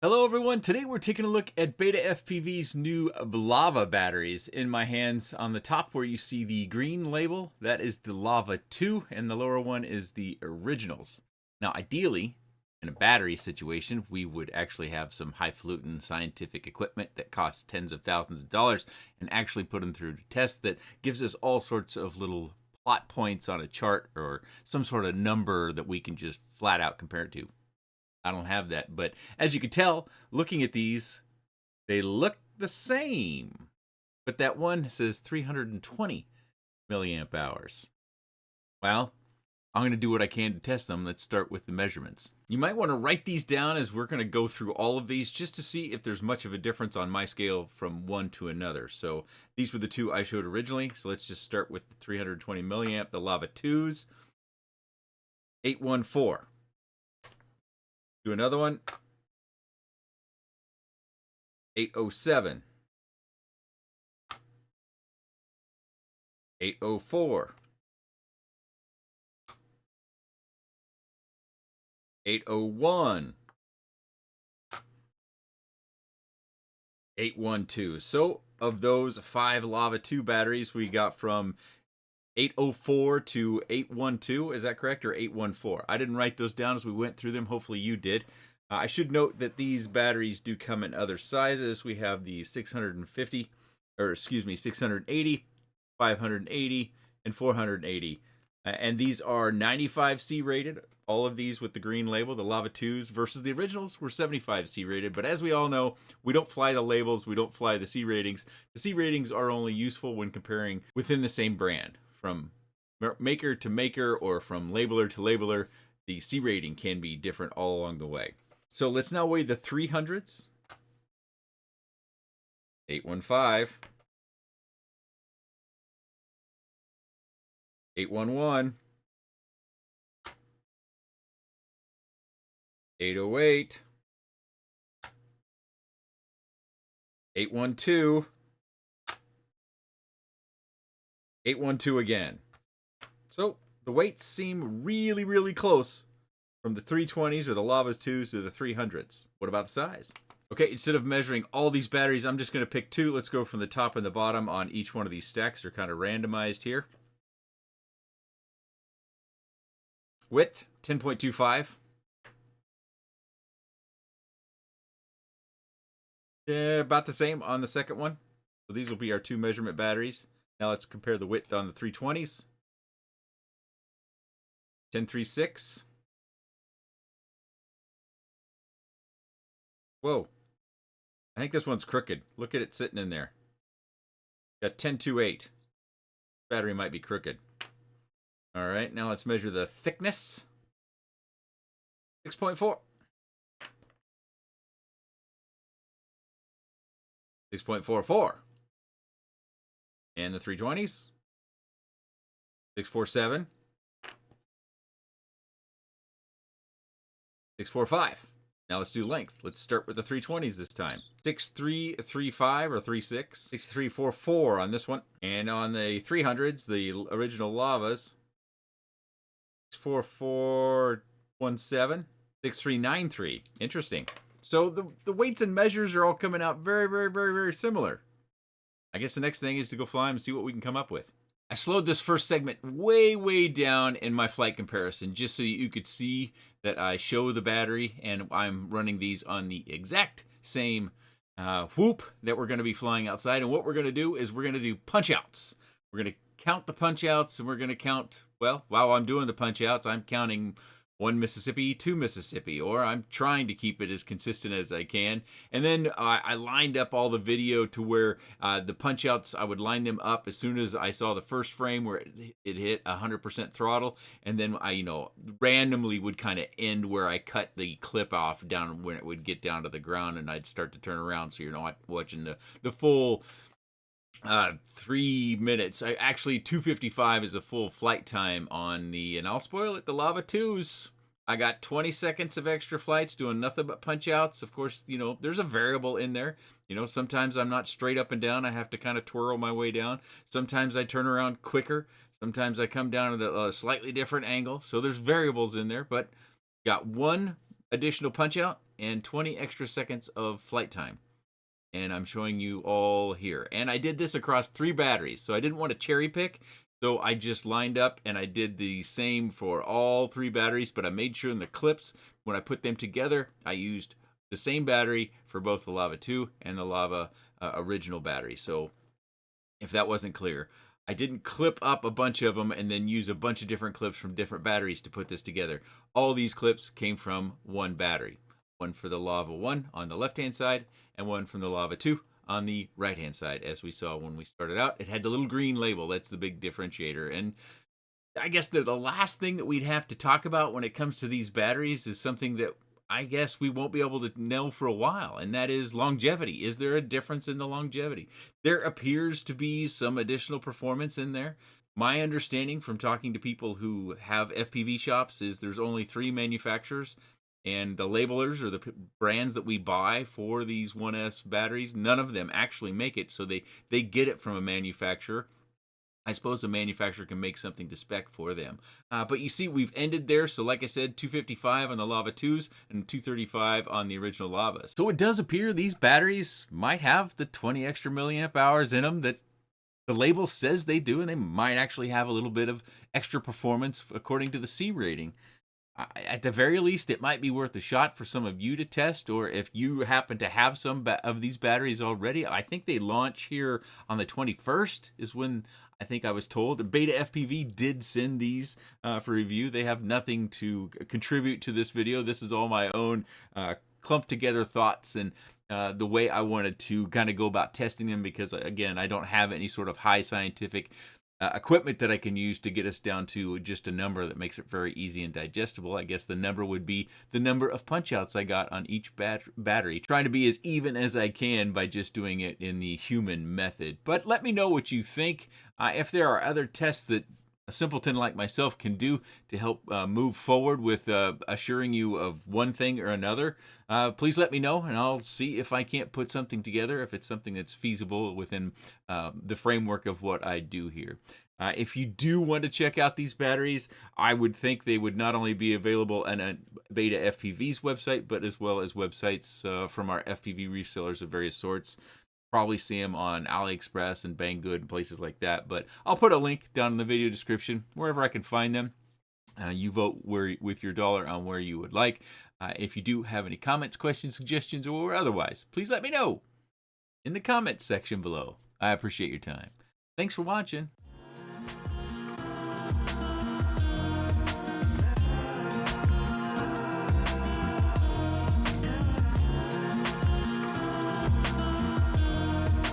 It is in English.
Hello everyone, today we're taking a look at Betafpv's new lava batteries. In my hands, on the top where you see the green label, that is the Lava 2, and the lower one is the originals. Now ideally, in a battery situation, we would actually have some highfalutin scientific equipment that costs tens of thousands of dollars and actually put them through a test that gives us all sorts of little plot points on a chart or some sort of number that we can just flat out compare it to. I don't have that, but as you can tell, looking at these, they look the same. But that one says 320 milliamp hours. Well, I'm going to do what I can to test them. Let's start with the measurements. You might want to write these down as we're going to go through all of these just to see if there's much of a difference on my scale from one to another. So these were the two I showed originally. So let's just start with the 320 milliamp, the Lava 2s. 814. Do another one. 807. 804. 801. 812. So of those 5 Lava 2 batteries we got from 804 to 812, is that correct, or 814? I didn't write those down as we went through them. Hopefully you did. I should note that these batteries do come in other sizes. We have the 680, 580, and 480. And these are 95C rated. All of these with the green label, the Lava 2s, versus the originals were 75C rated. But as we all know, we don't fly the labels, we don't fly the C ratings. The C ratings are only useful when comparing within the same brand. From maker to maker or from labeler to labeler, the C rating can be different all along the way. So let's now weigh the 300s. 815. 811. 808. 812. 812 again. So the weights seem really, really close from the 320s or the Lavas 2s to the 300s. What about the size? Okay, instead of measuring all these batteries, I'm just going to pick 2. Let's go from the top and the bottom on each one of these stacks. They're kind of randomized here. Width, 10.25. About the same on the second one. So these will be our 2 measurement batteries. Now let's compare the width on the 320s. 10.36. Whoa. I think this one's crooked. Look at it sitting in there. Got 10.28. Battery might be crooked. All right, now let's measure the thickness. 6.4. 6.44. And the 320s. 647. 645. Now let's do length. Let's start with the 320s this time. 6335 or 36. 6344 on this one. And on the 300s, the original Lavas, 64417. 6393. Interesting. So the weights and measures are all coming out very, very, very, very similar. I guess the next thing is to go fly them and see what we can come up with. I slowed this first segment way, way down in my flight comparison just so you could see that I show the battery and I'm running these on the exact same whoop that we're going to be flying outside. And what we're going to do is we're going to do punch outs. We're going to count the punch outs and we're going to count, well, while I'm doing the punch outs, I'm counting 1 Mississippi, 2 Mississippi, or I'm trying to keep it as consistent as I can. And then I lined up all the video to where the punch outs, I would line them up as soon as I saw the first frame where it hit 100% throttle. And then I, randomly would kind of end where I cut the clip off down when it would get down to the ground and I'd start to turn around. So you're not watching the full 3 minutes. Actually 2:55 is a full flight time on the, and I'll spoil it, the Lava 2s. I got 20 seconds of extra flights doing nothing but punch outs. Of course, there's a variable in there. Sometimes I'm not straight up and down. I have to kind of twirl my way down. Sometimes I turn around quicker. Sometimes I come down to the slightly different angle. So there's variables in there, but got 1 additional punch out and 20 extra seconds of flight time. And I'm showing you all here. And I did this across 3 batteries, so I didn't want to cherry pick. So I just lined up and I did the same for all 3 batteries, but I made sure in the clips, when I put them together, I used the same battery for both the Lava 2 and the Lava original battery. So if that wasn't clear, I didn't clip up a bunch of them and then use a bunch of different clips from different batteries to put this together. All these clips came from one battery. One for the Lava 1 on the left-hand side, and one from the Lava 2 on the right-hand side. As we saw when we started out, it had the little green label. That's the big differentiator. And I guess the last thing that we'd have to talk about when it comes to these batteries is something that I guess we won't be able to know for a while, and that is longevity. Is there a difference in the longevity? There appears to be some additional performance in there. My understanding from talking to people who have FPV shops is there's only 3 manufacturers, and the labelers or the brands that we buy for these 1S batteries, none of them actually make it, so they get it from a manufacturer. I suppose a manufacturer can make something to spec for them. But you see, we've ended there. So like I said, 255 on the Lava 2s and 235 on the original Lavas. So it does appear these batteries might have the 20 extra milliamp hours in them that the label says they do, and they might actually have a little bit of extra performance according to the C rating. At the very least, it might be worth a shot for some of you to test, or if you happen to have some of these batteries already. I think they launch here on the 21st is when I think I was told. Betafpv did send these for review. They have nothing to contribute to this video. This is all my own clumped together thoughts and the way I wanted to kind of go about testing them, because again, I don't have any sort of high scientific equipment that I can use to get us down to just a number that makes it very easy and digestible. I guess the number would be the number of punch outs I got on each battery, trying to be as even as I can by just doing it in the human method. But let me know what you think. If there are other tests that a simpleton like myself can do to help move forward with assuring you of one thing or another, please let me know, and I'll see if I can't put something together, if it's something that's feasible within the framework of what I do here. If you do want to check out these batteries, I would think they would not only be available on Betafpv's website, but as well as websites from our FPV resellers of various sorts. Probably see them on AliExpress and Banggood and places like that, but I'll put a link down in the video description wherever I can find them. You vote with your dollar on where you would like. If you do have any comments, questions, suggestions, or otherwise, please let me know in the comments section below. I appreciate your time. Thanks for watching.